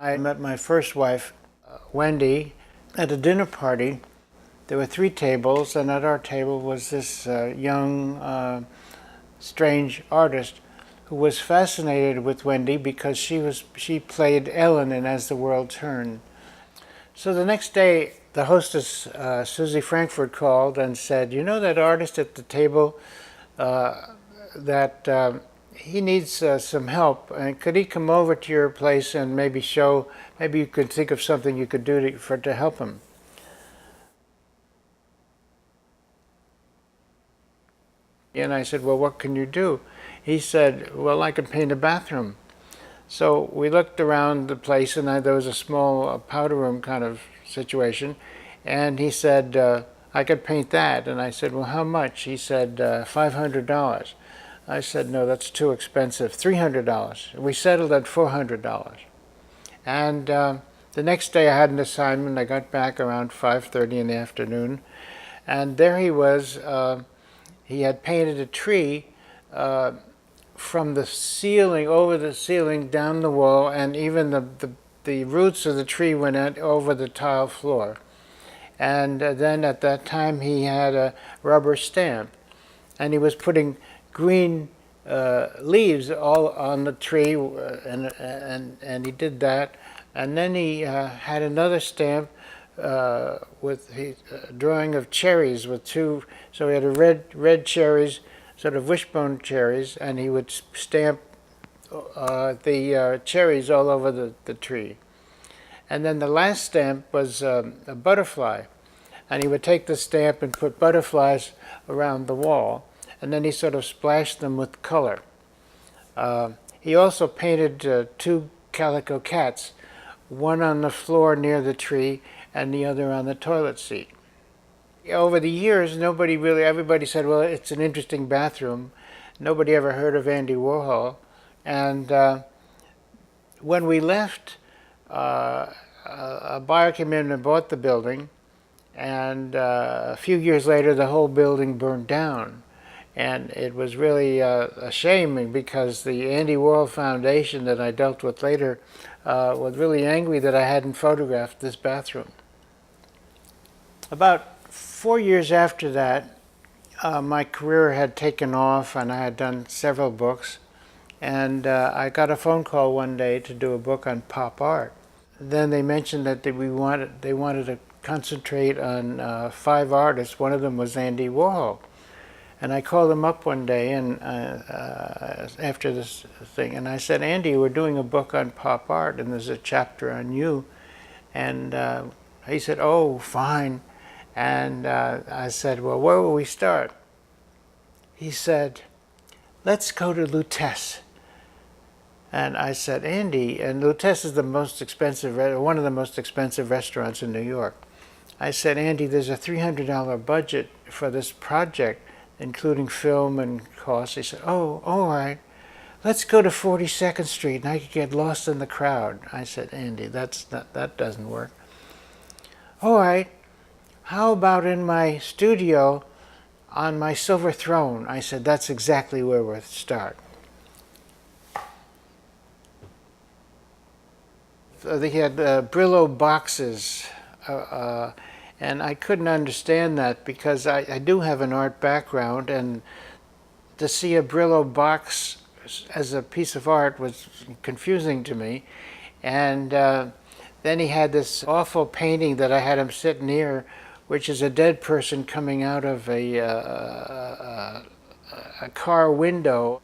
I met my first wife, Wendy, at a dinner party. There were 3 tables, and at our table was this young, strange artist who was fascinated with Wendy because she played Ellen in As the World Turned. So the next day, the hostess, Susie Frankfurt, called and said, "You know that artist at the table that he needs some help, and could he come over to your place and maybe you could think of something you could do to help him?" And I said, "Well, what can you do?" He said, "Well, I can paint a bathroom." So we looked around the place, and there was a small powder room kind of situation, and he said, "I could paint that." And I said, "Well, how much?" He said, $500. I said, "No, that's too expensive. $300. We settled at $400. And the next day I had an assignment. I got back around 5:30 in the afternoon, and there he was. He had painted a tree from the ceiling, over the ceiling, down the wall, and even the roots of the tree went out over the tile floor. And then at that time he had a rubber stamp, and he was putting green leaves all on the tree, and he did that. And then he had another stamp with a drawing of cherries with 2. So he had a red cherries, sort of wishbone cherries, and he would stamp the cherries all over the tree. And then the last stamp was a butterfly, and he would take the stamp and put butterflies around the wall, and then he sort of splashed them with color. He also painted 2 calico cats, one on the floor near the tree and the other on the toilet seat. Over the years, everybody said, "Well, it's an interesting bathroom." Nobody ever heard of Andy Warhol. And when we left, a buyer came in and bought the building, and a few years later, the whole building burned down. And it was really a shame, because the Andy Warhol Foundation that I dealt with later was really angry that I hadn't photographed this bathroom. About 4 years after that, my career had taken off, and I had done several books. And I got a phone call one day to do a book on pop art. Then they mentioned that they wanted to concentrate on 5 artists. One of them was Andy Warhol. And I called him up one day and after this thing, and I said, "Andy, we're doing a book on pop art, and there's a chapter on you." And he said, "Oh, fine." And I said, "Well, where will we start?" He said, "Let's go to Lutece." And I said, "Andy," and Lutece is one of the most expensive restaurants in New York. I said, "Andy, there's a $300 budget for this project, including film and costs." He said, "Oh, all right. Let's go to 42nd Street, and I could get lost in the crowd." I said, "Andy, that doesn't work." "All right. How about in my studio on my silver throne?" I said, "That's exactly where we'll start." They had Brillo boxes, and I couldn't understand that, because I do have an art background, and to see a Brillo box as a piece of art was confusing to me. And then he had this awful painting that I had him sit near, which is a dead person coming out of a car window.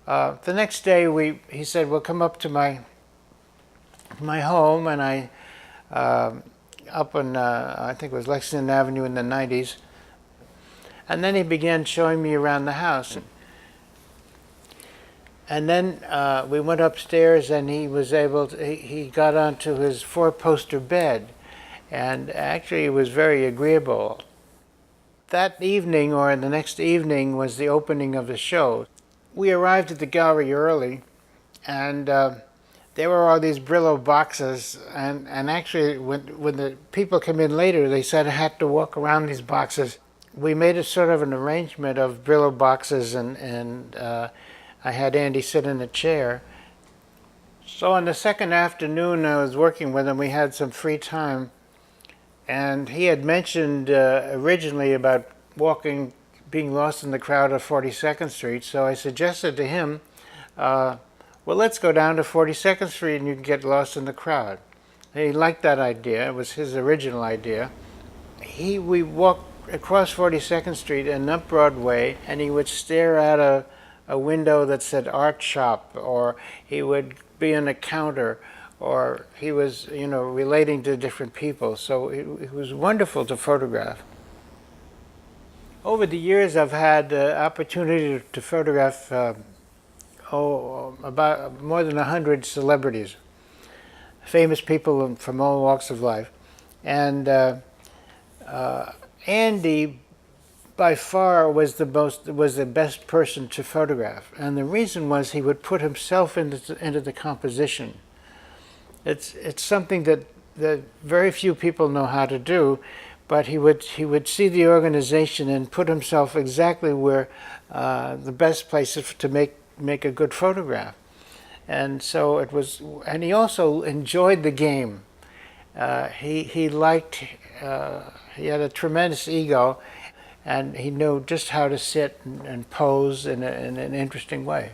The next day, he said, "Well, come up to my home," and I up on I think it was Lexington Avenue in the 90s, and then he began showing me around the house. And then we went upstairs, and he got onto his 4-poster bed, and actually it was very agreeable. That evening, or the next evening, was the opening of the show. We arrived at the gallery early, and there were all these Brillo boxes, and actually when the people came in later, they said I had to walk around these boxes. We made a sort of an arrangement of Brillo boxes, and I had Andy sit in a chair. So on the second afternoon I was working with him, we had some free time, and he had mentioned originally about being lost in the crowd of 42nd Street. So I suggested to him, well, let's go down to 42nd Street and you can get lost in the crowd. He liked that idea. It was his original idea. We walked across 42nd Street and up Broadway, and he would stare at a window that said art shop, or he would be in a counter, or he was, relating to different people. So it was wonderful to photograph. Over the years, I've had the opportunity to photograph about more than 100 celebrities, famous people from all walks of life. And Andy, by far, was the best person to photograph. And the reason was he would put himself into the composition. It's something that very few people know how to do, but he would see the organization and put himself exactly where the best places to make a good photograph. And so it was, and he also enjoyed the game. He liked, he had a tremendous ego, and he knew just how to sit and pose in an interesting way.